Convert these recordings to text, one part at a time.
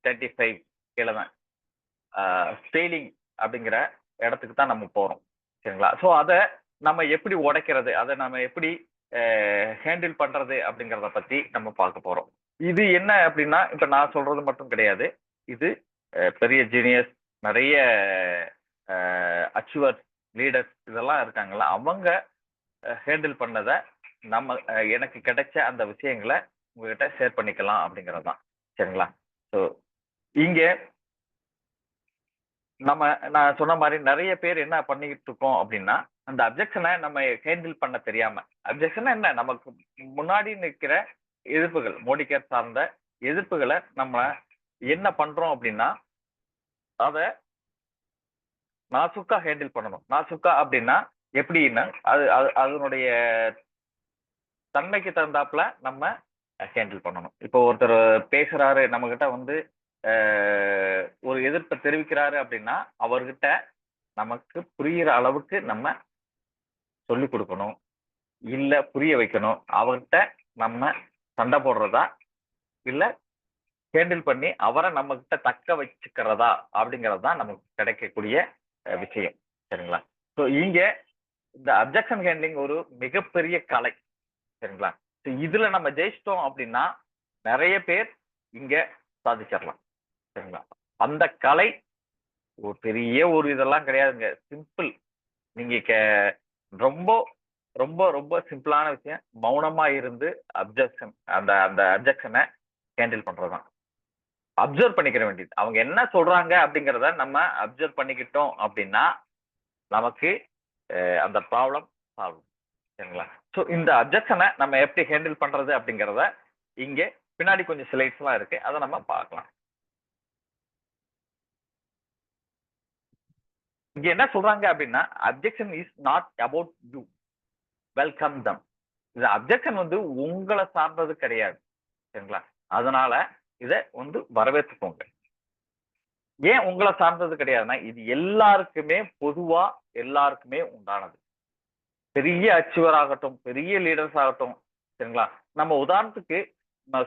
35 கீழே தான் ஃபெயிலிங் அப்படிங்கிற இடத்துக்கு தான் நம்ம போறோம். சரிங்களா? ஸோ அதை நம்ம எப்படி உடைக்கிறது, அதை நம்ம எப்படி ஹேண்டில் பண்றது அப்படிங்கிறத பத்தி நம்ம பார்க்க போறோம். இது என்ன அப்படின்னா, இப்ப நான் சொல்றது மட்டும் கிடையாது. இது பெரிய ஜீனியஸ், நிறைய அச்சீவர்ஸ், லீடர்ஸ் இதெல்லாம் இருக்காங்கல்ல, அவங்க ஹேண்டில் பண்ணத நம்ம எனக்கு கிடைச்ச அந்த விஷயங்களை உங்ககிட்ட ஷேர் பண்ணிக்கலாம் அப்படிங்கிறது தான். சரிங்களா? ஸோ இங்க நான் சொன்ன மாதிரி நிறைய பேர் என்ன பண்ணிக்கிட்டு இருக்கோம் அப்படின்னா, அந்த அப்ஜெக்ஷனை நம்ம ஹேண்டில் பண்ண தெரியாம, அப்ஜெக்ஷன் என்ன, நமக்கு முன்னாடி நிற்கிற எதிர்ப்புகள், மோடி கேர் சார்ந்த எதிர்ப்புகளை நம்ம என்ன பண்றோம் அப்படின்னா, அதை நாசுக்கா ஹேண்டில் பண்ணணும். நாசுக்கா அப்படின்னா எப்படின்னா, அது அதனுடைய தன்மைக்கு தகுந்தாப்புல நம்ம ஹேண்டில் பண்ணணும். இப்போ ஒருத்தர் பேசுறாரு, நம்ம கிட்ட வந்து ஒரு எதிர்ப்பை தெரிவிக்கிறாரு அப்படின்னா, அவர்கிட்ட நமக்கு புரியிற அளவுக்கு நம்ம சொல்லிக் கொடுக்கணும், இல்ல புரிய வைக்கணும். அவர்கிட்ட நம்ம சண்டை போடுறதா, இல்ல ஹேண்டில் பண்ணி அவரை நம்ம கிட்ட தக்க வச்சுக்கிறதா அப்படிங்கிறது தான் நமக்கு கிடைக்கக்கூடிய விஷயம். சரிங்களா? ஸோ இங்க இந்த அப்ஜெக்ஷன் ஹேண்ட்லிங் ஒரு மிகப்பெரிய கலை. சரிங்களா? இதுல நம்ம ஜெயிச்சிட்டோம் அப்படின்னா நிறைய பேர் இங்க சாதிச்சிடலாம். சரிங்களா? அந்த கலை ஒரு பெரிய ஒரு இதெல்லாம் கிடையாதுங்க. சிம்பிள். நீங்க ரொம்ப ரொம்ப ரொம்ப சிம்பிளான விஷயம். மௌனமா இருந்து அப்ஜெக்ஷன் அந்த அந்த அப்ஜெக்ஷனை ஹேண்டில் பண்றதுதான். அப்சர்வ் பண்ணிக்கிற வேண்டியது. அவங்க என்ன சொல்றாங்க அப்படிங்கிறத நம்ம அப்சர்வ் பண்ணிக்கிட்டோம் அப்படின்னா நமக்கு அந்த ப்ராப்ளம் சால்வ். சரிங்களா? ஸோ இந்த அப்ஜெக்ஷனை நம்ம எப்படி ஹேண்டில் பண்றது அப்படிங்கிறத இங்க பின்னாடி கொஞ்சம் ஸ்லைட்ஸ் எல்லாம் இருக்கு, அதை நம்ம பார்க்கலாம். இங்க என்ன சொல்றாங்க அப்படின்னா, objection is not about you, welcome them. இந்த அப்ஜெக்ஷன் வந்து உங்களை சார்ந்தது கிடையாது. சரிங்களா? அதனால இதை வந்து வரவேற்றுக்கோங்க. ஏன் உங்களை சார்ந்தது கிடையாதுன்னா, இது எல்லாருக்குமே பொதுவா எல்லாருக்குமே உண்டானது. பெரிய அச்சீவர் ஆகட்டும், பெரிய லீடர்ஸ் ஆகட்டும். சரிங்களா? நம்ம உதாரணத்துக்கு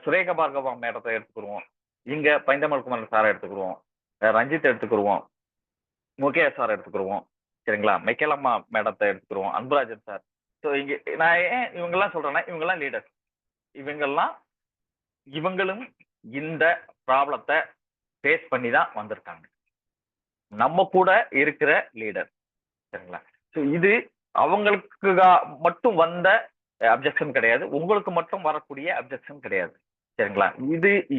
சுரேகா பார்கவா மேடத்தை எடுத்துக்கிடுவோம், இங்க பைந்தமல் குமார் சாரை எடுத்துக்கிடுவோம், ரஞ்சித் எடுத்துக்கிடுவோம், முகேஷ் சார் எடுத்துக்கிடுவோம். சரிங்களா? மைக்கேலம்மா மேடத்தை எடுத்துக்கிடுவோம், அன்புராஜன் சார். ஸோ இங்க நான் ஏன் இவங்கெல்லாம் சொல்றேன்னா, இவங்கெல்லாம் லீடர்ஸ். இவங்கெல்லாம் இவங்களும் இந்த ப்ராப்ளத்தை ஃபேஸ் பண்ணி தான் வந்திருக்காங்க. நம்ம கூட இருக்கிற லீடர். சரிங்களா? ஸோ இது அவங்களுக்கு மட்டும் வந்த அப்ஜெக்ஷன் கிடையாது, உங்களுக்கு மட்டும் வரக்கூடிய அப்ஜெக்ஷன் கிடையாது. சரிங்களா?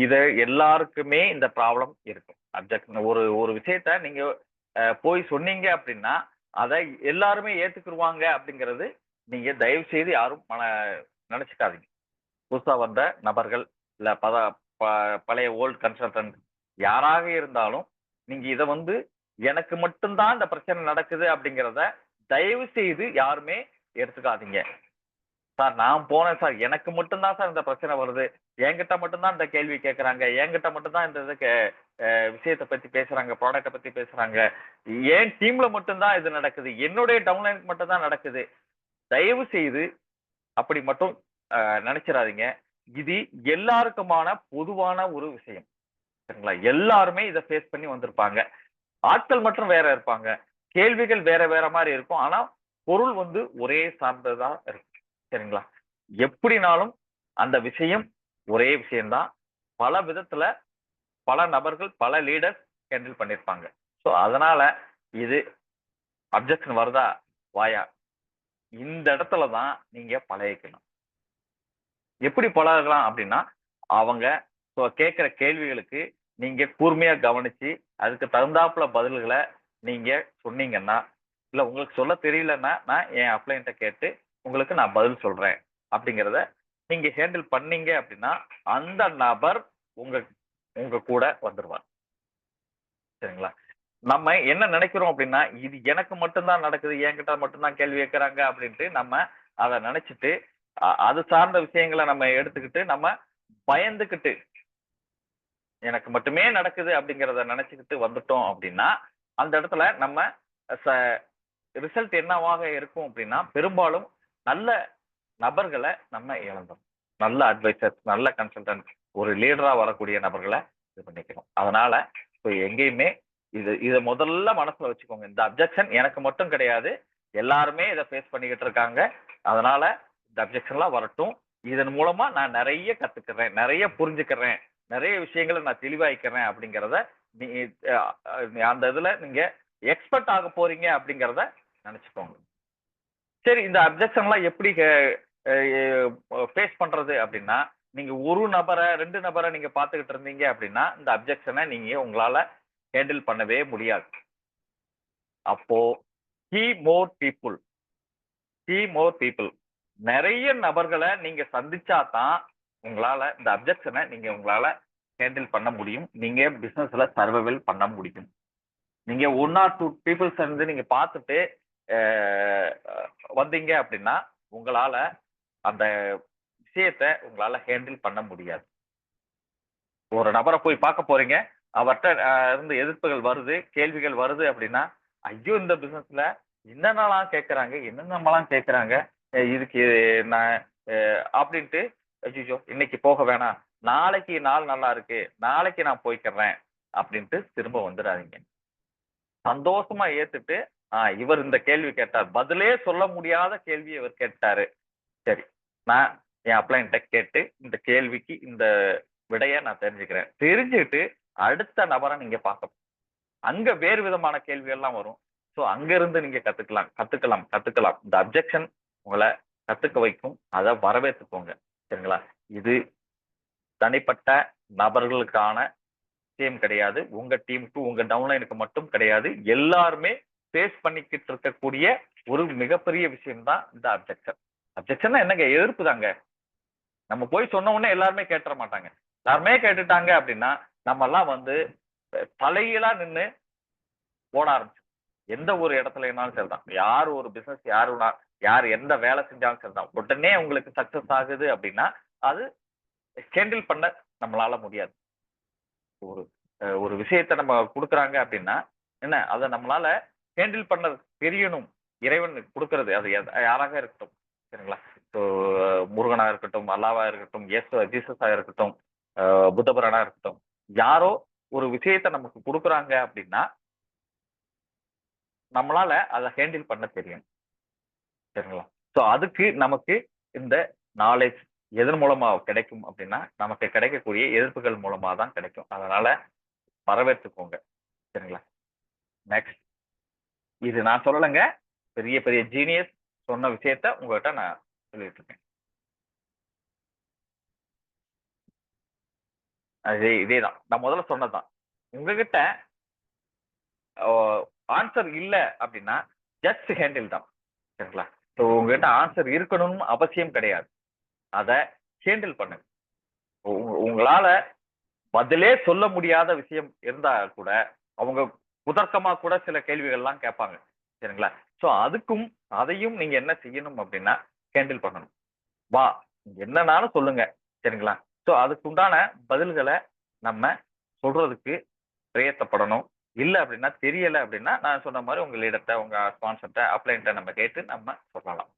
இத எல்லாருக்குமே இந்த ப்ராப்ளம் இருக்கும். அப்ஜெக்ஷன் ஒரு ஒரு விஷயத்த நீங்க போய் சொன்னீங்க அப்படின்னா அதை எல்லாருமே ஏத்துக்குருவாங்க அப்படிங்கிறது நீங்க தயவு செய்து யாரும் நினைச்சுக்காதீங்க. புதுசா வந்த நபர்கள், இல்ல பழைய ஓல்டு கன்சல்டன்ட் யாராக இருந்தாலும் நீங்க இதை வந்து எனக்கு மட்டும்தான் இந்த பிரச்சனை நடக்குது அப்படிங்கிறத தயவு செய்து யாருமே எடுத்துக்காதீங்க. சார் நான் போனேன் சார், எனக்கு மட்டும்தான் சார் இந்த பிரச்சனை வருது, என்கிட்ட மட்டும்தான் இந்த கேள்வி கேட்கறாங்க, என்கிட்ட மட்டும்தான் இந்த விஷயத்தை பத்தி பேசுறாங்க, ப்ராடக்டை பத்தி பேசுறாங்க, என் டீம்ல மட்டும்தான் இது நடக்குது, என்னுடைய டவுன்லைனுக்கு மட்டும் தான் நடக்குது. தயவு செய்து அப்படி மட்டும் நினைச்சிடாதீங்க. இது எல்லாருக்குமான பொதுவான ஒரு விஷயம். சரிங்களா? எல்லாருமே இதை ஃபேஸ் பண்ணி வந்திருப்பாங்க. ஆட்கள் மட்டும் வேற இருப்பாங்க, கேள்விகள் வேற வேற மாதிரி இருக்கும், ஆனா பொருள் வந்து ஒரே சார்ந்ததா இருக்கும். சரிங்களா? எப்படினாலும் அந்த விஷயம் ஒரே விஷயம்தான். பல விதத்துல பல நபர்கள், பல லீடர்ஸ் ஹேண்டில் பண்ணிருப்பாங்க. ஸோ அதனால இது அப்ஜெக்ஷன் வருதா வாயா, இந்த இடத்துல தான் நீங்க பழகிக்கணும். எப்படி பழகலாம் அப்படின்னா, அவங்க கேட்கிற கேள்விகளுக்கு நீங்க கூர்மையா கவனிச்சு அதுக்கு தகுந்தாப்புல பதில்களை நீங்க சொன்னீங்கன்னா, இல்ல உங்களுக்கு சொல்ல தெரியலன்னா நான் என் அப்ளைன்ட்ட கேட்டு உங்களுக்கு நான் பதில் சொல்றேன் அப்படிங்கிறத நீங்க ஹேண்டில் பண்ணீங்க அப்படின்னா அந்த நபர் உங்க உங்க கூட வந்துருவார். சரிங்களா? நம்ம என்ன நினைக்கிறோம் அப்படின்னா, இது எனக்கு மட்டும்தான் நடக்குது, என்கிட்ட மட்டும்தான் கேள்வி கேட்கறாங்க அப்படின்ட்டு நம்ம அதை நினைச்சிட்டு அது சார்ந்த விஷயங்களை நம்ம எடுத்துக்கிட்டு நம்ம பயந்துகிட்டு எனக்கு மட்டுமே நடக்குது அப்படிங்கிறத நினைச்சுக்கிட்டு வந்துட்டோம் அப்படின்னா அந்த இடத்துல நம்ம ரிசல்ட் என்னவாக இருக்கும் அப்படின்னா, பெரும்பாலும் நல்ல நபர்களை நம்ம இழந்தோம். நல்ல அட்வைசர், நல்ல கன்சல்டன்ட், ஒரு லீடரா வரக்கூடிய நபர்களை இது பண்ணிக்கணும். அதனால எங்கேயுமே இதை முதல்ல மனசுல வச்சுக்கோங்க. இந்த அப்ஜெக்ஷன் எனக்கு மட்டும் கிடையாது, எல்லாருமே இதை ஃபேஸ் பண்ணிக்கிட்டு இருக்காங்க. அதனால இந்த அப்ஜெக்ஷன்லாம் வரட்டும். இதன் மூலமா நான் நிறைய கத்துக்கிறேன், நிறைய புரிஞ்சுக்கிறேன், நிறைய விஷயங்களை நான் தெளிவாய்க்கிறேன் அப்படிங்கிறத நீ அந்த இதுல நீங்க எக்ஸ்பர்ட் ஆக போறீங்க அப்படிங்கிறத நினைச்சுக்கோங்க. சரி, இந்த அப்ஜெக்ஷன்லாம் எப்படி ஃபேஸ் பண்றது அப்படின்னா, நீங்க ஒரு நபரை 2 நபரை நீங்க பார்த்துக்கிட்டு இருந்தீங்க அப்படின்னா இந்த அப்ஜெக்ஷனை நீங்க உங்களால ஹேண்டில் பண்ணவே முடியாது. அப்போ மோர் பீப்புள் நிறைய நபர்களை நீங்க சந்திச்சா தான் உங்களால இந்த அப்ஜெக்ஷனை நீங்க உங்களால ஹேண்டில் பண்ண முடியும். நீங்க பிசினஸ்ல சர்வைவல் பண்ண முடியும். நீங்க 1 or 2 பீப்புள்ஸ் வந்து நீங்க பார்த்துட்டு வந்தீங்க அப்படின்னா உங்களால அந்த விஷயத்தை உங்களால ஹேண்டில் பண்ண முடியாது. ஒரு நபரை போய் பார்க்க போறீங்க, அவர்கிட்ட இருந்து எதிர்ப்புகள் வருது, கேள்விகள் வருது அப்படின்னா, ஐயோ இந்த பிசினஸ்ல என்னென்னலாம் கேட்கறாங்க, என்னென்னலாம் கேட்கறாங்க, இதுக்கு நான் அப்படின்ட்டு ஐயோ இன்னைக்கு போக வேணாம், நாளைக்கு நாள் நல்லா இருக்கு, நாளைக்கு நான் போய்க்கிறேன் அப்படின்ட்டு திரும்ப வந்துடாதீங்க. சந்தோஷமா ஏத்துட்டு இவர் இந்த கேள்வி கேட்டார், பதிலே சொல்ல முடியாத கேள்வி இவர் கேட்டாரு, சரி நான் என் அப்ளைன்ட்ட கேட்டு இந்த கேள்விக்கு இந்த விடைய நான் தெரிஞ்சுக்கிறேன். தெரிஞ்சுட்டு அடுத்த நபரை நீங்க பார்க்கணும். அங்க வேறு விதமான கேள்வி எல்லாம் வரும். சோ அங்க இருந்து நீங்க கத்துக்கலாம். இந்த அப்ஜெக்ஷன் உங்களை கத்துக்க வைக்கும். அதை வரவேற்றுக்கோங்க. சரிங்களா? இது தனிப்பட்ட நபர்களுக்கான விஷயம் கிடையாது. உங்க டீமுக்கு, உங்க டவுன்லைனுக்கு மட்டும் கிடையாது. எல்லாருமே ஃபேஸ் பண்ணிக்கிட்டு இருக்கக்கூடிய ஒரு மிகப்பெரிய விஷயம் தான் இந்த அப்ஜெக்ஷன். அப்ஜெக்ஷன் என்னங்க? எதிர்ப்பு தாங்க. நம்ம போய் சொன்ன உடனே எல்லாருமே கேட்டுற மாட்டாங்க. எல்லாருமே கேட்டுட்டாங்க அப்படின்னா நம்ம எல்லாம் வந்து தலைகீழா நின்று ஓட ஆரம்பிச்சு எந்த ஒரு இடத்துலனாலும் சரிதான். யார் ஒரு பிசினஸ் யார் எந்த வேலை செஞ்சாலும் சரிதான். உடனே உங்களுக்கு சக்சஸ் ஆகுது அப்படின்னா அது ஹேண்டில் பண்ண நம்மளால முடியாது. ஒரு ஒரு விஷயத்தை நம்ம கொடுக்குறாங்க அப்படின்னா என்ன அதை நம்மளால ஹேண்டில் பண்ண தெரியணும். இறைவன் கொடுக்கறது அது யாராக இருக்கட்டும். சரிங்களா? ஸோ முருகனா இருக்கட்டும், அல்லாவா இருக்கட்டும், ஜீசஸா இருக்கட்டும், புத்தபரனா இருக்கட்டும், யாரோ ஒரு விஷயத்த நமக்கு கொடுக்குறாங்க அப்படின்னா நம்மளால அதை ஹேண்டில் பண்ண தெரியும். சரிங்களா? ஸோ அதுக்கு நமக்கு இந்த நாலேஜ் எதன் மூலமா கிடைக்கும் அப்படின்னா நமக்கு கிடைக்கக்கூடிய எதிர்ப்புகள் மூலமா தான் கிடைக்கும். அதனால வரவேற்றுக்கோங்க. சரிங்களா? நெக்ஸ்ட், இது நான் சொல்லலைங்க, பெரிய பெரிய ஜீனியஸ் சொன்ன விஷயத்த உங்ககிட்ட நான் சொல்லிட்டு இருக்கேன். இதேதான் நான் முதல்ல சொன்னதுதான். உங்ககிட்ட ஆன்சர் இல்ல அப்படின்னா ஜஸ்ட் ஹேண்டில் தான். சரிங்களா? ஸோ உங்ககிட்ட ஆன்சர் இருக்கணும்னு அவசியம் கிடையாது. அதை ஹேண்டில் பண்ணுங்க. உங்களால பதிலே சொல்ல முடியாத விஷயம் இருந்தா கூட அவங்க குதர்க்கமா கூட சில கேள்விகள்லாம் கேட்பாங்க. சரிங்களா? ஸோ அதையும் நீங்க என்ன செய்யணும் அப்படின்னா ஹேண்டில் பண்ணணும். வா என்னன்னாலும் சொல்லுங்க. சரிங்களா? ஸோ அதுக்குண்டான பதில்களை நம்ம சொல்றதுக்கு பிரயத்தப்படணும். இல்ல அப்படின்னா தெரியல அப்படின்னா நான் சொன்ன மாதிரி உங்க லீடர்ட்ட, உங்க ஸ்பான்சர்ட்ட, அப்ளைன்ட்ட நம்ம கேட்டு நம்ம சொல்லலாம்.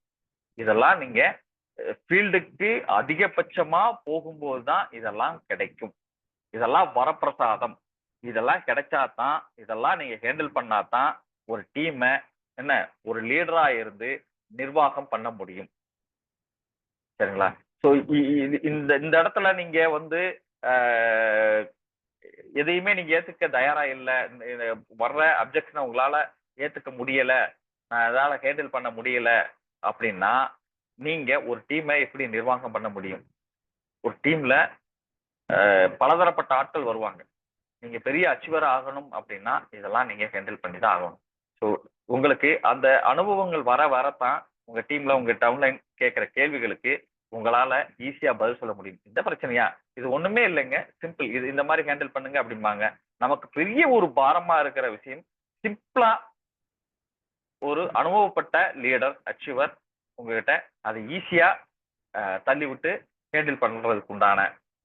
இதெல்லாம் நீங்க ஃபீல்டுக்கு அதிகபட்சமா போகும்போது தான் இதெல்லாம் கிடைக்கும். இதெல்லாம் வரப்பிரசாதம். இதெல்லாம் கிடைச்சாதான், இதெல்லாம் நீங்க ஹேண்டில் பண்ணாதான் ஒரு டீமை என்ன ஒரு லீடரா இருந்து நிர்வாகம் பண்ண முடியும். சரிங்களா? ஸோ இந்த இந்த இடத்துல நீங்க வந்து எதையுமே நீங்க ஏத்துக்க தயாரா இல்ல, வர்ற அப்ஜெக்ஷனை உங்களால ஏத்துக்க முடியல, அதால ஹேண்டில் பண்ண முடியல அப்படின்னா நீங்க ஒரு டீமை எப்படி நிர்வாகம் பண்ண முடியும்? ஒரு டீம்ல பலதரப்பட்ட ஆட்கள் வருவாங்க. நீங்க பெரிய அச்சீவர் ஆகணும் அப்படின்னா இதெல்லாம் நீங்க ஹேண்டில் பண்ணி தான் ஆகணும். ஸோ உங்களுக்கு அந்த அனுபவங்கள் வரத்தான் உங்க டீம்ல உங்க டவுன்லைன் கேட்கிற கேள்விகளுக்கு உங்களால ஈஸியா பதில் சொல்ல முடியும். இந்த பிரச்சனையா, இது ஒண்ணுமே இல்லைங்க, சிம்பிள், இது இந்த மாதிரி ஹேண்டில் பண்ணுங்க அப்படிம்பாங்க. நமக்கு பெரிய ஒரு பாரமா இருக்கிற விஷயம் சிம்பிளா ஒரு அனுபவப்பட்ட லீடர் அச்சீவர் உங்ககிட்ட அதை ஈஸியா தள்ளி விட்டு ஹேண்டில் பண்றதுக்கு உண்டான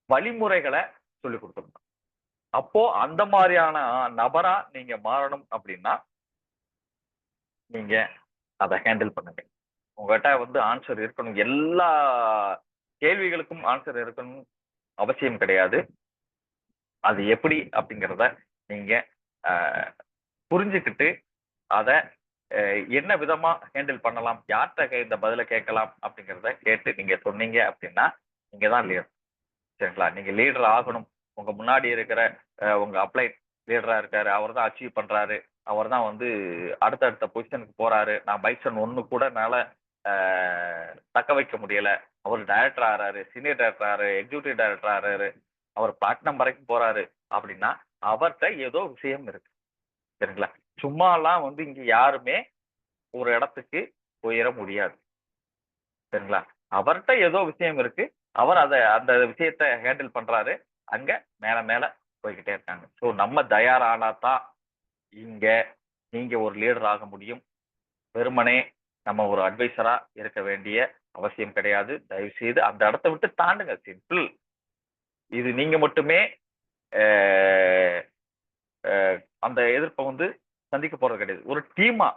வழிமுறைகளை சொல்லி கொடுத்துருந்தோம். அப்போ அந்த மாதிரியான நபரா நீங்க மாறணும் அப்படின்னா நீங்க அதை ஹேண்டில் பண்ணுங்க. உங்ககிட்ட வந்து ஆன்சர் இருக்கணும், எல்லா கேள்விகளுக்கும் ஆன்சர் இருக்கணும் அவசியம் கிடையாது. அது எப்படி அப்படிங்கிறத நீங்க புரிஞ்சுக்கிட்டு அதை என்ன விதமா ஹேண்டில் பண்ணலாம், யார்கிட்ட இந்த பதிலை கேட்கலாம் அப்படிங்கிறத கேட்டு நீங்க சொன்னீங்க அப்படின்னா நீங்க தான் லீடர். சரிங்களா? நீங்க லீடர் ஆகணும். உங்க முன்னாடி இருக்கிற உங்க அப்ளைட் லீடரா இருக்காரு, அவர் தான் அச்சீவ் பண்றாரு, அவர் தான் வந்து அடுத்தடுத்த பொசிஷனுக்கு போறாரு, நான் பைசன் ஒன்னு கூட என்னால தக்க வைக்க முடியல, அவர் டைரக்டர் ஆறாரு, சீனியர் டைரக்டர் ஆறாரு, எக்ஸிகூட்டிவ் டைரக்டர் ஆறாரு, அவர் பிளாட்டினம் வரைக்கும் போறாரு அப்படின்னா அவர்கிட்ட ஏதோ விஷயம் இருக்கு. சரிங்களா? சும்மாலாம் வந்து இங்க யாருமே ஒரு இடத்துக்கு உயர முடியாது. சரிங்களா? அவர்கிட்ட ஏதோ விஷயம் இருக்கு, அவர் அந்த விஷயத்த ஹேண்டில் பண்றாரு, அங்க மேல மேல போய்கிட்டே இருக்காங்க. ஸோ நம்ம தயாரானா தான் இங்க நீங்க ஒரு லீடர் ஆக முடியும். வெறுமனே நம்ம ஒரு அட்வைசரா இருக்க வேண்டிய அவசியம் கிடையாது. தயவு செய்து அந்த இடத்த விட்டு தாண்டுங்க. சிம்பிள். இது நீங்க மட்டுமே அந்த எதிர்ப்பை வந்து சந்திக்க போறது கிடையாது. ஒரு டீமா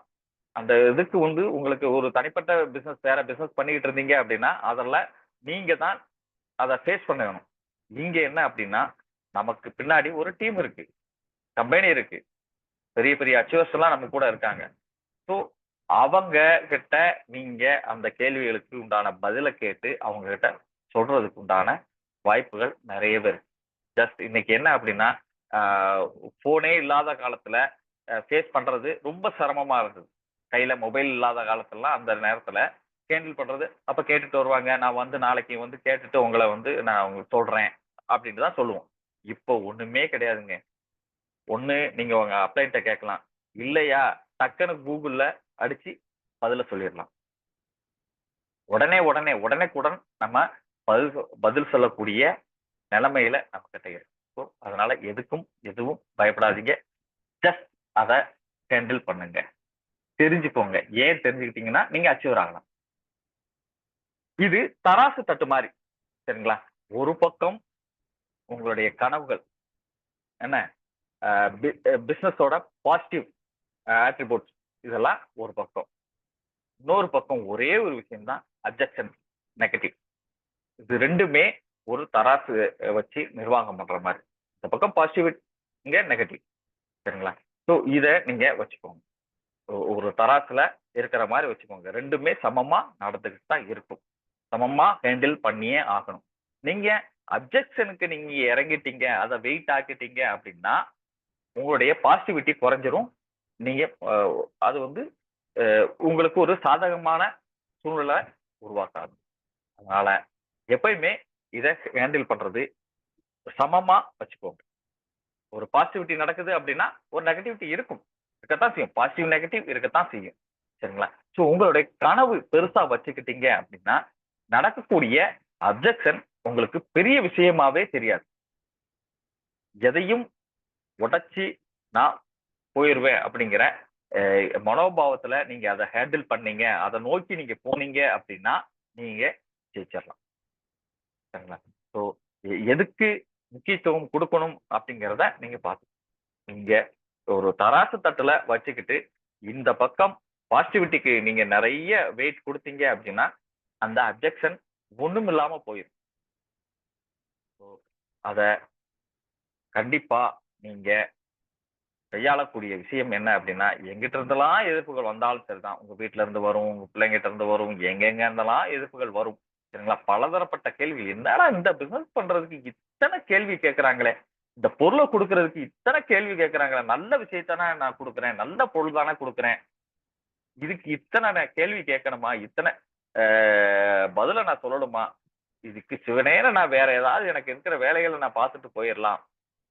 அந்த இதுக்கு வந்து உங்களுக்கு ஒரு தனிப்பட்ட பிசினஸ் வேற பிசினஸ் பண்ணிக்கிட்டு இருந்தீங்க அப்படின்னா அதெல்லாம் நீங்க தான் அதை ஃபேஸ் பண்ணணும். இங்க என்ன அப்படின்னா நமக்கு பின்னாடி ஒரு டீம் இருக்கு, கம்பெனி இருக்கு, பெரிய பெரிய அச்சீவர்ஸ் எல்லாம் நம்ம கூட இருக்காங்க. ஸோ அவங்க கிட்ட நீங்க அந்த கேள்விகளுக்கு உண்டான பதிலை கேட்டு அவங்க கிட்ட சொல்றதுக்கு உண்டான வாய்ப்புகள் நிறையவே இருக்கு. ஜஸ்ட் இன்னைக்கு என்ன அப்படின்னா போனே இல்லாத காலத்துல ஃபேஸ் பண்றது ரொம்ப சிரமமா இருந்தது. கையில மொபைல் இல்லாத காலத்துலலாம் அந்த நேரத்துல ஹேண்டில் பண்றது, அப்ப கேட்டுட்டு வருவாங்க, நான் வந்து நாளைக்கு வந்து கேட்டுட்டு உங்களை வந்து நான் உங்களுக்கு சொல்றேன் அப்படின்ட்டு தான் சொல்லுவோம். இப்போ ஒண்ணுமே கிடையாதுங்க. ஒண்ணு நீங்க உங்க அப்ளைன்ட்ட கேட்கலாம், இல்லையா டக்குன்னு கூகுள்ல அடிச்சு பதில சொல்லிடலாம். உடனே உடனே உடனேக்குடன் நம்ம பதில் பதில் சொல்லக்கூடிய நிலைமையில நம்ம கிட்ட இருக்கு. ஸோ அதனால எதுவும் பயப்படாதீங்க. ஜஸ்ட் அதை ஹேண்டில் பண்ணுங்க. தெரிஞ்சுக்கோங்க. ஏன் தெரிஞ்சுக்கிட்டீங்கன்னா நீங்க அச்சீவர் ஆகலாம். இது தராசு தட்டு மாதிரி. சரிங்களா? ஒரு பக்கம் உங்களுடைய கனவுகள் என்ன பிசினஸோட பாசிட்டிவ் ஆட்ரிபியூட்ஸ் இதெல்லாம் ஒரு பக்கம். இன்னொரு பக்கம் ஒரே ஒரு விஷயம் தான் அப்ஜெக்ஷன், நெகட்டிவ். இது ரெண்டுமே ஒரு தராசு வச்சு நிர்வாகம் பண்ற மாதிரி. இந்த பக்கம் பாசிட்டிவ், இங்க நெகட்டிவ். சரிங்களா? ஸோ இதை நீங்க வச்சுக்கோங்க. ஒரு தராசுல இருக்கிற மாதிரி வச்சுக்கோங்க. ரெண்டுமே சமமா நடந்துகிட்டு தான் இருக்கும். சமமா ஹேண்டில் பண்ணியே ஆகணும். நீங்க அப்ஜெக்ஷனுக்கு நீங்க இறங்கிட்டீங்க, அதை வெயிட் ஆக்கிட்டீங்க அப்படின்னா உங்களுடைய பாசிட்டிவிட்டி குறைஞ்சிரும். நீங்க அது வந்து உங்களுக்கு ஒரு சாதகமான சூழ்நிலை உருவாக்காது. அதனால எப்பயுமே இதை ஹேண்டில் பண்றது சமமா வச்சுக்கோங்க. ஒரு பாசிட்டிவிட்டி நடக்குது அப்படின்னா ஒரு நெகட்டிவிட்டி இருக்கும், இருக்கத்தான் செய்யும். பாசிட்டிவ் நெகட்டிவ் இருக்கத்தான் செய்யும். சரிங்களா? ஸோ உங்களுடைய கனவு பெருசா வச்சுக்கிட்டீங்க அப்படின்னா நடக்கக்கூடிய அப்ஜெக்ஷன் உங்களுக்கு பெரிய விஷயமாவே தெரியாது. எதையும் உடைச்சி நான் போயிருவேன் அப்படிங்கிற மனோபாவத்துல நீங்க அதை ஹேண்டில் பண்ணீங்க, அதை நோக்கி நீங்க போனீங்க அப்படின்னா நீங்க ஜெயிச்சிடலாம். சரிங்களா? ஸோ எதுக்கு முக்கியத்துவம் கொடுக்கணும் அப்படிங்கிறத நீங்க பார்த்து நீங்க ஒரு தராசு தட்டுல வச்சுக்கிட்டு இந்த பக்கம் பாசிட்டிவிட்டிக்கு நீங்க நிறைய வெயிட் கொடுத்தீங்க அப்படின்னா அந்த அப்ஜெக்ஷன் ஒண்ணும் இல்லாம போயிடும். அத கண்டிப்பா நீங்க கையாளக்கூடிய விஷயம் என்ன அப்படின்னா எங்கிட்ட இருந்தெல்லாம் எதிர்ப்புகள் வந்தாலும் சரிதான். உங்க வீட்டுல இருந்து வரும், உங்க பிள்ளைங்கிட்ட இருந்து வரும், எங்கெங்க இருந்தெல்லாம் எதிர்ப்புகள் வரும். சரிங்களா? பலதரப்பட்ட கேள்வி. என்னடா இந்த பிசினஸ் பண்றதுக்கு இத்தனை கேள்வி கேட்கறாங்களே, இந்த பொருளை கொடுக்கறதுக்கு இத்தனை கேள்வி கேட்கறாங்களே, நல்ல விஷயத்தானே நான் கொடுக்குறேன், நல்ல பொருள் தானே கொடுக்குறேன், இதுக்கு இத்தனை கேள்வி கேட்கணுமா, இத்தனை பதில நான் சொல்லணுமா, இதுக்கு சிவனேன்னு நான் வேற ஏதாவது எனக்கு இருக்கிற வேலைகளை நான் பார்த்துட்டு போயிடலாம்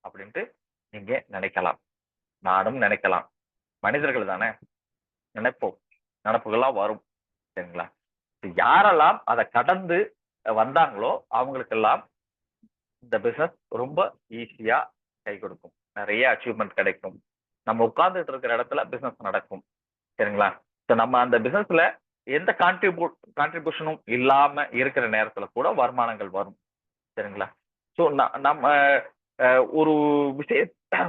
அப்படின்ட்டு நீங்க நினைக்கலாம். நானும் நினைக்கலாம். மனிதர்கள் தானே, நினைப்போம், நினப்புகள்லாம் வரும். சரிங்களா? யாரெல்லாம் அதை கடந்து வந்தாங்களோ அவங்களுக்கெல்லாம் இந்த பிசினஸ் ரொம்ப ஈஸியா கை கொடுக்கும். நிறைய அச்சீவ்மெண்ட் கிடைக்கும். நம்ம உட்கார்ந்துட்டு இருக்கிற இடத்துல பிசினஸ் நடக்கும். சரிங்களா? நம்ம அந்த பிசினஸ்ல எந்த கான்ட்ரிபியூஷனும் இல்லாம இருக்கிற நேரத்துல கூட வருமானங்கள் வரும். சரிங்களா? ஸோ நம்ம ஒரு விஷய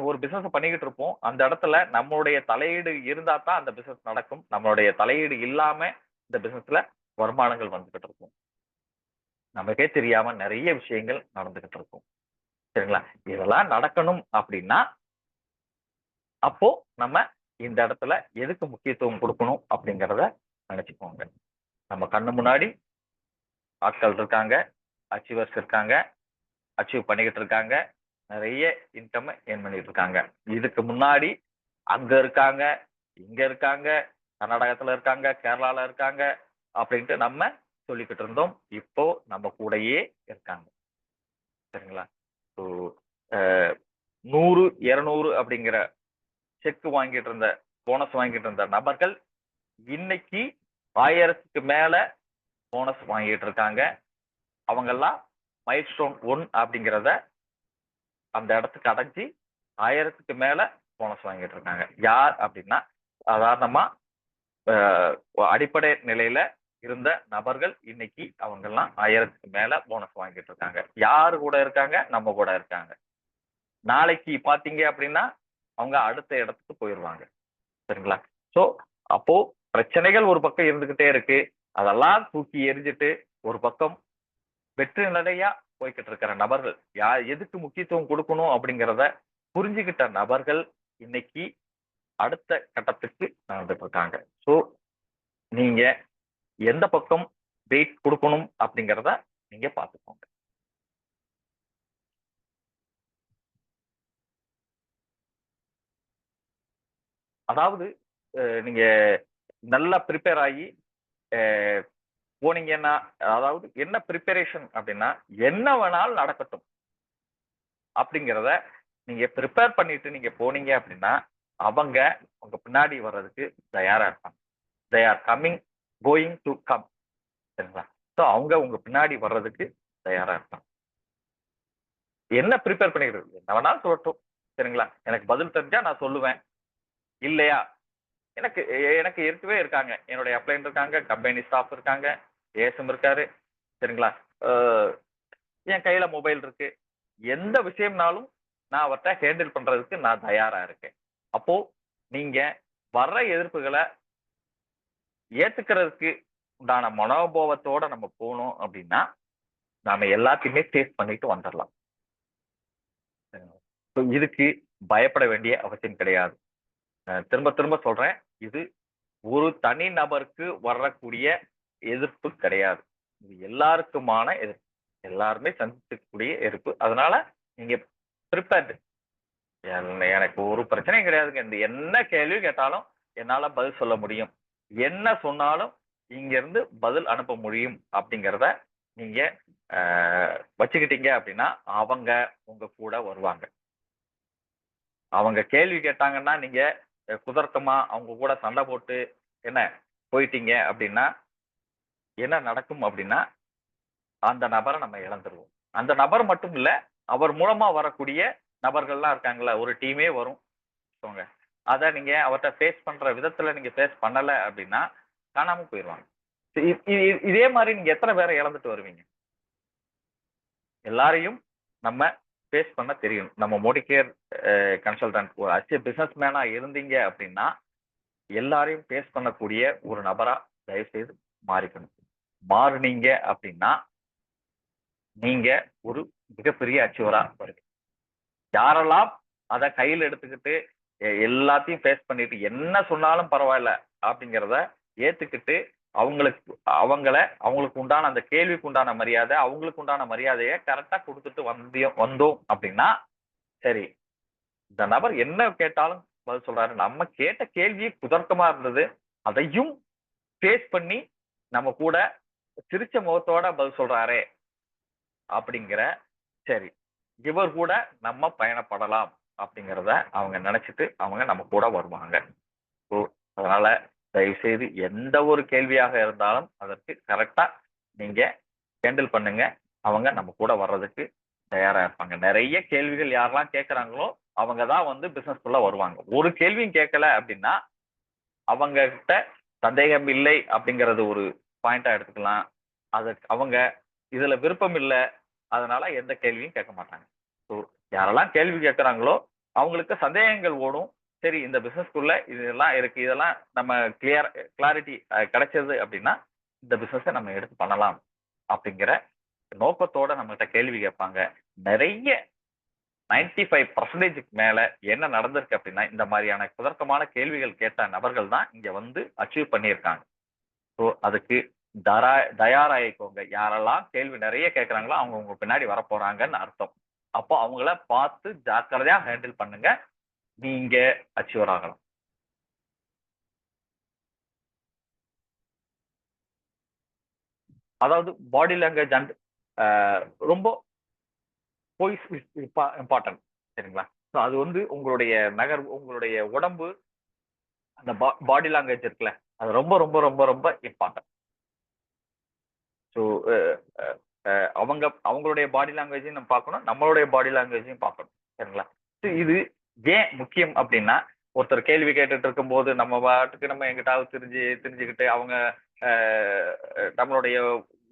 ஒரு பிசினஸ் பண்ணிக்கிட்டு இருப்போம். அந்த இடத்துல நம்மளுடைய தலையீடு இருந்தா தான் அந்த பிசினஸ் நடக்கும். நம்மளுடைய தலையீடு இல்லாம இந்த பிசினஸ்ல வருமானங்கள் வந்துகிட்டு இருக்கும். நமக்கே தெரியாம நிறைய விஷயங்கள் நடந்துகிட்டு இருக்கும். சரிங்களா? இதெல்லாம் நடக்கணும் அப்படின்னா அப்போ நம்ம இந்த இடத்துல எதுக்கு முக்கியத்துவம் கொடுக்கணும் அப்படிங்கிறத நினைச்சுக்கோங்க. நம்ம கண்ணு முன்னாடி ஆட்கள் இருக்காங்க, அச்சீவர்ஸ் இருக்காங்க, அச்சீவ் பண்ணிக்கிட்டு இருக்காங்க, நிறைய இன்கம் ஏர்ன் பண்ணிட்டு இருக்காங்க. இதுக்கு முன்னாடி அங்க இருக்காங்க, இங்க இருக்காங்க, கர்நாடகத்துல இருக்காங்க, கேரளால இருக்காங்க அப்படின்ட்டு நம்ம சொல்லிக்கிட்டு இருந்தோம். இப்போ நம்ம கூடயே இருக்காங்க. சரிங்களா? ஸோ 100, 200 அப்படிங்கிற செக் வாங்கிட்டு இருந்த, போனஸ் வாங்கிட்டு இருந்த நபர்கள் இன்னைக்கு 1000க்கு மேல போனஸ் வாங்கிட்டு இருக்காங்க. அவங்கெல்லாம் மைல்ஸ்டோன் 1 அப்படிங்கிறத அந்த இடத்துக்கு அடைஞ்சு 1000க்கு மேல போனஸ் வாங்கிட்டு இருக்காங்க. யார் அப்படின்னா சாதாரணமா அஹ், அடிப்படை நிலையில இருந்த நபர்கள் இன்னைக்கு அவங்கெல்லாம் 1000க்கு மேல போனஸ் வாங்கிட்டு இருக்காங்க. யாரு கூட இருக்காங்க? நம்ம கூட இருக்காங்க. நாளைக்கு பாத்தீங்க அப்படின்னா அவங்க அடுத்த இடத்துக்கு போயிடுவாங்க. சரிங்களா? சோ அப்போ பிரச்சனைகள் ஒரு பக்கம் இருந்துகிட்டே இருக்கு. அதெல்லாம் தூக்கி எறிஞ்சிட்டு ஒரு பக்கம் வெற்றி நடையா போய்கிட்டு இருக்கிற நபர்கள், எதுக்கு முக்கியத்துவம் கொடுக்கணும் அப்படிங்கிறத புரிஞ்சுகிட்ட நபர்கள் இன்னைக்கு அடுத்த கட்டத்துக்கு நடந்துட்டு இருக்காங்க. சோ நீங்க எந்த பக்கம் வெயிட் கொடுக்கணும் அப்படிங்கிறத நீங்க பாத்துக்கோங்க. அதாவது நீங்க நல்லா ப்ரிப்பேர் ஆகி அஹ், போனீங்கன்னா, அதாவது என்ன ப்ரிப்பரேஷன் அப்படின்னா என்ன வேணாலும் நடக்கட்டும் அப்படிங்கிறத நீங்க ப்ரிப்பேர் பண்ணிட்டு நீங்க போனீங்க அப்படின்னா அவங்க உங்க பின்னாடி வர்றதுக்கு தயாரா இருப்பாங்க. They are coming, going to come. சரிங்களா? ஸோ அவங்க உங்க பின்னாடி வர்றதுக்கு தயாரா இருப்பாங்க. என்ன ப்ரிப்பேர் பண்ணிக்கிறது? என்ன வேணாலும் சொல்லட்டும். சரிங்களா? எனக்கு பதில் தெரிஞ்சா நான் சொல்லுவேன். இல்லையா, எனக்கு எனக்கு இருக்கவே இருக்காங்க. என்னுடைய அப்ளைன் இருக்காங்க, கம்பெனி ஸ்டாஃப் இருக்காங்க, ஏஎஸ்எம் இருக்காரு. சரிங்களா? அஹ் என் கையில மொபைல் இருக்கு. எந்த விஷயம்னாலும் நான் அவர்ட்ட ஹேண்டில் பண்றதுக்கு நான் தயாரா இருக்கேன். அப்போ நீங்க வர்ற எதிர்ப்புகளை ஏத்துக்கிறதுக்கு உண்டான மனோபாவத்தோட நம்ம போனோம் அப்படின்னா நாம எல்லாத்தையுமே ஃபேஸ் பண்ணிட்டு வந்துடலாம். So, இதுக்கு பயப்பட வேண்டிய அவசியம் கிடையாது. திரும்ப திரும்ப சொல்றேன், இது ஒரு தனி நபருக்கு வரக்கூடிய எதிர்ப்பு கிடையாது. இது எல்லாருக்குமான எதிர்ப்பு. எல்லாருமே சந்திக்கக்கூடிய எதிர்ப்பு. அதனால நீங்க ப்ரிப்பேர்டு. எனக்கு ஒரு பிரச்சனையும் கிடையாதுங்க. இந்த என்ன கேள்வி கேட்டாலும் என்னால பதில் சொல்ல முடியும். என்ன சொன்னாலும் இங்க இருந்து பதில் அனுப்ப முடியும் அப்படிங்கிறத நீங்க வச்சுக்கிட்டீங்க அப்படின்னா அவங்க உங்க கூட வருவாங்க. அவங்க கேள்வி கேட்டாங்கன்னா நீங்க குதர்க்கமா அவங்க கூட சண்டை போட்டு என்ன போயிட்டீங்க அப்படின்னா என்ன நடக்கும் அப்படின்னா அந்த நபரை நம்ம இழந்துருவோம். அந்த நபர் மட்டும் இல்ல, அவர் மூலமா வரக்கூடிய நபர்கள்லாம் இருக்காங்களா, ஒரு டீமே வரும். வச்சுக்கோங்க. அத நீங்க அவர்ட்ட ஃபேஸ் பண்ற விதத்துல நீங்க ஃபேஸ் பண்ணல அப்படின்னா காணாம போயிருவாங்க. இதே மாதிரி நீங்க எத்தனை பேரை இழந்துட்டு வருவீங்க? எல்லாரையும் நம்ம ஃபேஸ் பண்ண தெரியும். நம்ம மோடிகேர் கன்சல்டன்ட் ஒரு பிசினஸ் மேனா இருந்தீங்க அப்படின்னா எல்லாரையும் ஃபேஸ் பண்ணக்கூடிய ஒரு நபரா தயவு செய்து மாறிக்கணும். மாறுனீங்க அப்படின்னா நீங்க ஒரு மிகப்பெரிய அச்சீவரா வருவீங்க. யாரெல்லாம் அத கையில எடுத்துக்கிட்டு எல்லாத்தையும் ஃபேஸ் பண்ணிட்டு என்ன சொன்னாலும் பரவாயில்ல அப்படிங்கிறத ஏத்துக்கிட்டு அவங்களுக்கு அவங்களுக்கு உண்டான அந்த கேள்விக்கு உண்டான மரியாதை, அவங்களுக்கு உண்டான மரியாதையை கரெக்டா கொடுத்துட்டு வந்தோம் அப்படின்னா சரி, இந்த நபர் என்ன கேட்டாலும் பதில் சொல்றாரு. நம்ம கேட்ட கேள்வி குதர்க்கமா இருந்தது. அதையும் ஃபேஸ் பண்ணி நம்ம கூட சிரிச்ச முகத்தோட பதில் சொல்றாரே அப்படிங்கிற சரி, இவர் கூட நம்ம பயணப்படலாம் அப்படிங்கிறத அவங்க நினைச்சிட்டு அவங்க நம்ம கூட வருவாங்க. ஸோ அதனால தயவு செய்து எந்த ஒரு கேள்வியாக இருந்தாலும் அதற்கு கரெக்டா நீங்க ஹேண்டில் பண்ணுங்க. அவங்க நம்ம கூட வர்றதுக்கு தயாரா இருப்பாங்க. நிறைய கேள்விகள் யாரெல்லாம் கேட்கறாங்களோ அவங்க தான் வந்து பிசினஸ்க்குள்ள வருவாங்க. ஒரு கேள்வியும் கேட்கல அப்படின்னா அவங்க கிட்ட சந்தேகம் இல்லை அப்படிங்கறது ஒரு பாயிண்டா எடுத்துக்கலாம். அது அவங்க இதுல விருப்பம் இல்ல, அதனால எந்த கேள்வியும் கேட்க மாட்டாங்க. ஸோ யாரெல்லாம் கேள்வி கேட்கறாங்களோ அவங்களுக்கு சந்தேகங்கள் ஓடும். சரி, இந்த பிசினஸ்க்குள்ள இதெல்லாம் இருக்கு, இதெல்லாம் நம்ம கிளாரிட்டி கிடைச்சது அப்படின்னா இந்த பிசினஸை நம்ம எடுத்து பண்ணலாம் அப்படிங்கிற நோக்கத்தோட நம்மகிட்ட கேள்வி கேட்பாங்க. நிறைய 95% மேல என்ன நடந்திருக்கு அப்படின்னா இந்த மாதிரியான குதர்க்கமான கேள்விகள் கேட்ட நபர்கள் தான் இங்க வந்து அச்சீவ் பண்ணியிருக்காங்க. ஸோ அதுக்கு தயாராகிக்கோங்க. யாரெல்லாம் கேள்வி நிறைய கேட்கறாங்களோ அவங்க உங்க பின்னாடி வரப்போறாங்கன்னு அர்த்தம். அப்போ அவங்கள பார்த்து ஜாக்கிரதையா ஹேண்டில் பண்ணுங்க. நீங்க அச்சீவர் ஆகலாம். அதாவது பாடி லாங்குவேஜ் அண்ட் ரொம்ப வாய்ஸ் இம்பார்ட்டன்ட். சரிங்களா? ஸோ அது வந்து உங்களுடைய உங்களுடைய உடம்பு, அந்த பாடி லாங்குவேஜ் இருக்குல்ல, அது ரொம்ப ரொம்ப ரொம்ப ரொம்ப இம்பார்ட்டன்ட். ஸோ அவங்க அவங்களுடைய பாடி லாங்குவேஜையும் நம்ம பார்க்கணும், நம்மளுடைய பாடி லாங்குவேஜையும் பார்க்கணும். சரிங்களா? ஸோ இது ஏன் முக்கியம் அப்படின்னா, ஒருத்தர் கேள்வி கேட்டுட்டு இருக்கும்போது நம்ம பாட்டுக்கு நம்ம எங்கிட்டாவது தெரிஞ்சுக்கிட்டு அவங்க நம்மளுடைய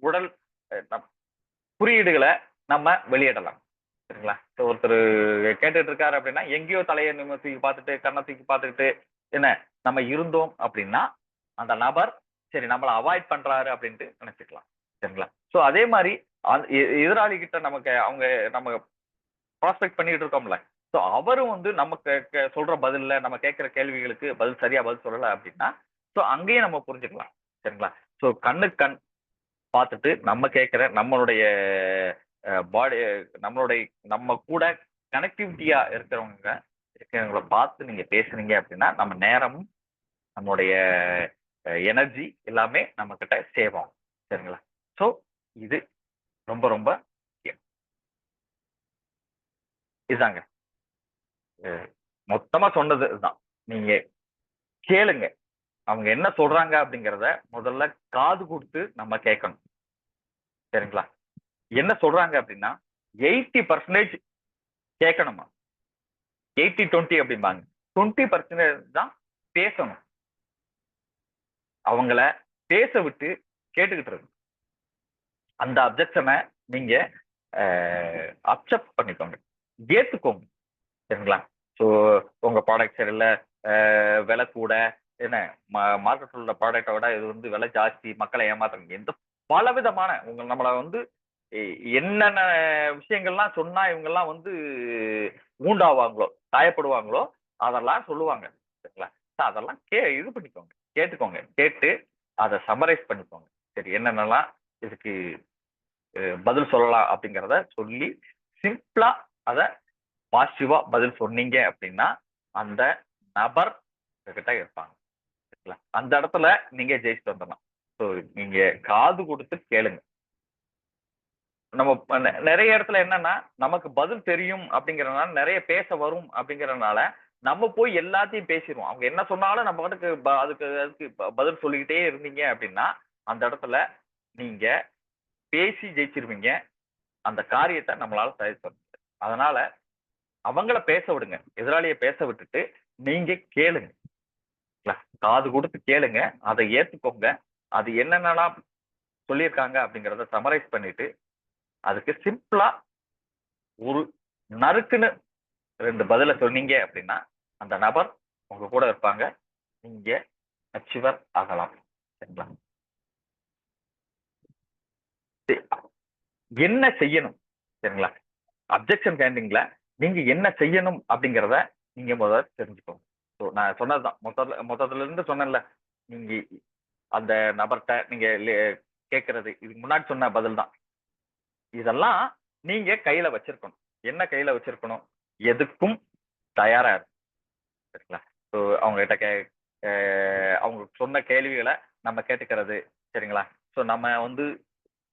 உடல் குறியீடுகளை நம்ம வெளியிடலாம். சரிங்களா? ஸோ ஒருத்தர் கேட்டுட்டு இருக்காரு அப்படின்னா எங்கேயோ தலையை நம்ம தூக்கி பார்த்துட்டு கண்ணை தூக்கி பார்த்துக்கிட்டு என்ன நம்ம இருந்தோம் அப்படின்னா அந்த நபர் சரி நம்மளை அவாய்ட் பண்றாரு அப்படின்ட்டு நினைச்சுக்கலாம். சரிங்களா? ஸோ அதே மாதிரி எதிராளி கிட்ட நமக்கு அவங்க நம்ம ப்ராஸ்பெக்ட் பண்ணிட்டு இருக்கோம்ல, ஸோ அவரும் வந்து நமக்கு சொல்ற பதில்ல நம்ம கேட்கிற கேள்விகளுக்கு சரியா பதில் சொல்லல அப்படின்னா ஸோ அங்கேயும் நம்ம புரிஞ்சுக்கலாம். சரிங்களா? ஸோ கண்ணுக்கு கண் பார்த்துட்டு நம்ம கேட்கிற நம்மளுடைய பாடி நம்மளுடைய நம்ம கூட கனெக்டிவிட்டியா இருக்கிறவங்கள பார்த்து நீங்க பேசுனீங்க அப்படின்னா நம்ம நேரமும் நம்மளுடைய எனர்ஜி எல்லாமே நம்ம கிட்ட சேவ் ஆகும். சரிங்களா? ஸோ இது ரொம்ப ரொம்ப முக்கியம். இதுதாங்க மொத்தமா சொன்னது இதுதான். நீங்க கேளுங்க, அவங்க என்ன சொல்றாங்க அப்படிங்கிறத முதல்ல காது கொடுத்து நம்ம கேட்கணும். சரிங்களா? என்ன சொல்றாங்க அப்படின்னா 80% கேட்கணுமா, 80-20 அப்படிம்பாங்க. 20% தான் பேசணும். அவங்கள பேச விட்டு கேட்டுக்கிட்டு இருக்கு. அந்த அப்ஜெக்ஷனை நீங்க அக்செப்ட் பண்ணிக்கோங்க, ஏத்துக்கோங்க. சரிங்களா? ஸோ உங்க ப்ராடக்ட் சரியில்லை, விலை கூட, என்ன மார்க்கெட்டில் உள்ள ப்ராடக்டை விட இது வந்து விலை ஜாஸ்தி, மக்களை ஏமாத்துறீங்க, எந்த பலவிதமான நம்மளை வந்து என்னென்ன விஷயங்கள்லாம் சொன்னா இவங்கெல்லாம் வந்து ஊண்டாவாங்களோ காயப்படுவாங்களோ அதெல்லாம் சொல்லுவாங்க. சரிங்களா? அதெல்லாம் இது பண்ணிக்கோங்க, கேட்டுக்கோங்க, கேட்டு அதை சம்மரைஸ் பண்ணிக்கோங்க. சரி என்னென்னலாம் இதுக்கு பதில் சொல்லலாம் அப்படிங்கிறத சொல்லி சிம்பிளா அதை பாசிட்டிவா பதில் சொன்னீங்க அப்படின்னா அந்த நபர் கிட்ட இருப்பாங்க. அந்த இடத்துல நீங்க ஜெயிச்சுட்டு வந்துடலாம். ஸோ நீங்க காது கொடுத்து கேளுங்க. நம்ம நிறைய இடத்துல என்னன்னா நமக்கு பதில் தெரியும் அப்படிங்கறதுனால நிறைய பேச வரும் அப்படிங்கறதுனால நம்ம போய் எல்லாத்தையும் பேசிடுவோம். அவங்க என்ன சொன்னாலும் நம்ம பாட்டுக்கு அதுக்கு அதுக்கு பதில் சொல்லிக்கிட்டே இருந்தீங்க அப்படின்னா அந்த இடத்துல நீங்க பேசி ஜெயிச்சிருவீங்க. அந்த காரியத்தை நம்மளால தவிர்க்க முடியாது. அதனால அவங்கள பேச விடுங்க, எதிராளியை பேச விட்டுட்டு நீங்க கேளுங்க. காது கொடுத்து கேளுங்க, அதை ஏத்துக்கோங்க. அது என்னென்னலாம் சொல்லியிருக்காங்க அப்படிங்கறத சமரைஸ் பண்ணிட்டு அதுக்கு சிம்பிளா ஒரு நறுக்குன்னு 2 பதில சொன்னீங்க அப்படின்னா அந்த நபர் உங்க கூட இருப்பாங்க. நீங்க அச்சீவர் ஆகலாம். சரிங்களா? என்ன செய்யணும்? சரிங்களா? அப்ஜெக்ஷன் ஹேண்டிங்ல நீங்க என்ன செய்யணும் அப்படிங்கிறத நீங்க முதல்ல தெரிஞ்சுக்கோங்க. ஸோ நான் சொன்னதுதான் மொத்தத்துல இருந்து சொன்னேன்ல, நீங்க அந்த நபர்கிட்ட நீங்க கேட்கறது இதுக்கு முன்னாடி சொன்ன பதில் தான். இதெல்லாம் நீங்க கையில வச்சிருக்கணும். என்ன கையில வச்சிருக்கணும்? எதுக்கும் தயாரா இருக்கும். சரிங்களா? ஸோ அவங்க கிட்ட அவங்க சொன்ன கேள்விகளை நம்ம கேட்டுக்கிறது. சரிங்களா? ஸோ நம்ம வந்து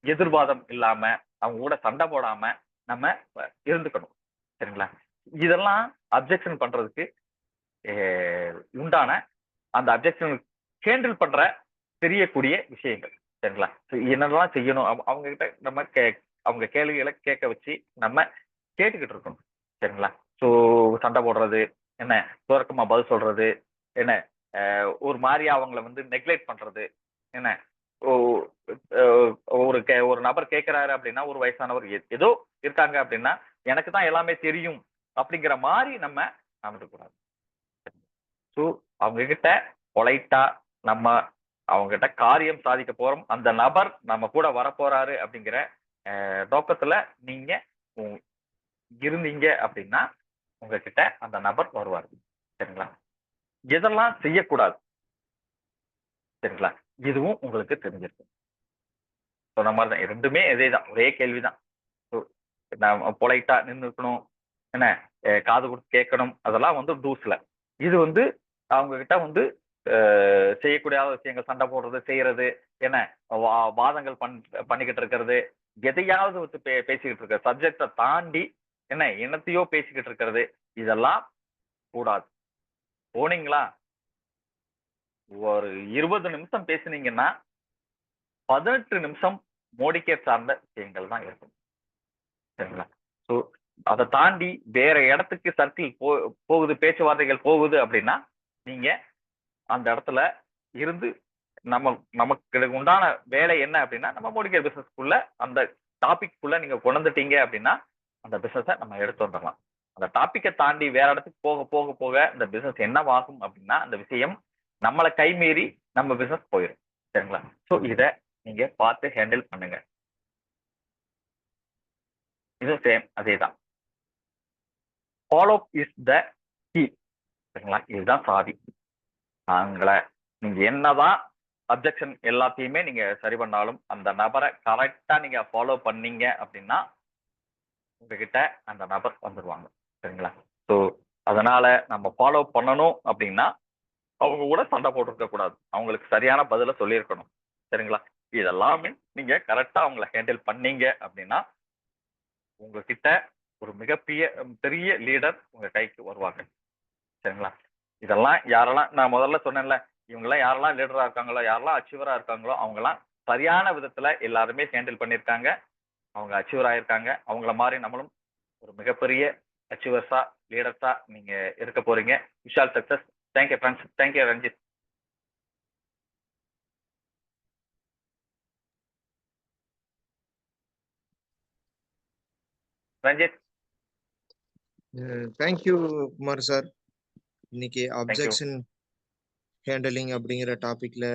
எதிர்வாதம் இல்லாம அவங்க கூட சண்டை போடாம நம்ம இருந்துக்கணும். சரிங்களா? இதெல்லாம் அப்ஜெக்ஷன் பண்றதுக்கு உண்டான அந்த அப்ஜெக்ஷன் ஹேண்டில் பண்ற தெரியக்கூடிய விஷயங்கள். சரிங்களா? என்னெல்லாம் செய்யணும் அவங்க கிட்ட நம்ம அவங்க கேள்விகளை கேட்க வச்சு நம்ம கேட்டுக்கிட்டு இருக்கணும். சரிங்களா? ஸோ சண்டை போடுறது என்ன, சுருக்கமா பதில் சொல்றது என்ன, ஒரு மாதிரியா அவங்கள வந்து நெக்லெக்ட் பண்றது என்ன, ஒரு நபர் கேட்கிறாரு அப்படின்னா ஒரு வயசானவர் ஏதோ இருக்காங்க அப்படின்னா எனக்கு தான் எல்லாமே தெரியும் அப்படிங்கிற மாதிரி நம்ம நடந்துக்கூடாது. ஸோ அவங்க கிட்ட பொலைட்டா நம்ம அவங்க கிட்ட காரியம் சாதிக்க போறோம், அந்த நபர் நம்ம கூட வரப்போறாரு அப்படிங்கிற நோக்கத்துல நீங்க இருந்தீங்க அப்படின்னா உங்ககிட்ட அந்த நபர் வருவார். சரிங்களா? எதெல்லாம் செய்யக்கூடாது, சரிங்களா? இதுவும் உங்களுக்கு தெரிஞ்சிருக்கும். சொன்ன மாதிரி தான், ரெண்டுமே இதேதான், ஒரே கேள்விதான். ஸோ நம்ம பொலைட்டா நின்று இருக்கணும், என்ன காது கொடுத்து கேட்கணும், அதெல்லாம் வந்து டூஸ்ல. இது வந்து அவங்க கிட்ட வந்து செய்யக்கூடாத விஷயங்கள், சண்டை போடுறது, செய்யறது, என்ன வாதங்கள் பண்ணிக்கிட்டு இருக்கிறது, எதையாவது வந்து பேசிக்கிட்டு இருக்க சப்ஜெக்டை தாண்டி என்ன என்னத்தையோ பேசிக்கிட்டு இருக்கிறது, இதெல்லாம் கூடாது. போனீங்களா, ஒரு 20 நிமிஷம் பேசுனீங்கன்னா 18 நிமிஷம் மோடிக்கே சார்ந்த விஷயங்கள் தான் இருக்கும். சரிங்களா? ஸோ அதை தாண்டி வேற இடத்துக்கு சர்க்கிள் போகுது, பேச்சுவார்த்தைகள் போகுது அப்படின்னா நீங்க அந்த இடத்துல இருந்து நமக்கு உண்டான வேலை என்ன அப்படின்னா, நம்ம மோடிகேர் பிசினஸ்க்குள்ள அந்த டாபிக் குள்ள நீங்க கொண்டுட்டீங்க அப்படின்னா அந்த பிசினஸை நம்ம எடுத்து வந்துடலாம். அந்த டாபிக்கை தாண்டி வேற இடத்துக்கு போக போக போக இந்த பிசினஸ் என்னவாகும் அப்படின்னா அந்த விஷயம் நம்மளை கைமீறி நம்ம பிசினஸ் போயிடும். சரிங்களா? ஸோ இதை நீங்க பார்த்து ஹேண்டில் பண்ணுங்க. இது சேம் அதேதான். Follow is the key. சரிங்களா? இதுதான் சாவி. நாங்கள நீங்க என்னதான் அப்ஜெக்ஷன் எல்லாத்தையுமே நீங்க சரி பண்ணாலும் அந்த நபரை கரெக்டா நீங்க ஃபாலோ பண்ணீங்க அப்படின்னா உங்ககிட்ட அந்த நபர் வந்துருவாங்க. சரிங்களா? ஸோ அதனால நம்ம ஃபாலோ பண்ணணும் அப்படின்னா அவங்க கூட சண்டை போட்டுருக்க கூடாது, அவங்களுக்கு சரியான பதில சொல்லியிருக்கணும். சரிங்களா? இதெல்லாமே நீங்க கரெக்டா அவங்கள ஹேண்டில் பண்ணீங்க அப்படின்னா உங்ககிட்ட ஒரு மிகப்பெரிய பெரிய லீடர் உங்க கைக்கு வருவாங்க. சரிங்களா? இதெல்லாம் யாரெல்லாம் நான் முதல்ல சொன்னேன்ல, இவங்கெல்லாம் யாரெல்லாம் லீடரா இருக்காங்களோ, யாரெல்லாம் அச்சீவரா இருக்காங்களோ, அவங்கலாம் சரியான விதத்துல எல்லாருமே ஹேண்டில் பண்ணியிருக்காங்க. அவங்க அச்சீவர் ஆயிருக்காங்க. அவங்கள மாதிரி நம்மளும் ஒரு மிகப்பெரிய அச்சீவர்ஸா, லீடர்ஸா நீங்க இருக்க போறீங்க. Wish all success. Thank you friends. Thank you Ranjith. Ranjith. Thank you Kumar sir. இன்னைக்கு தேங்க் யூ. அப்ஜெக்ஷன் ஹேண்டலிங் அப்படிங்கிற டாபிக்ல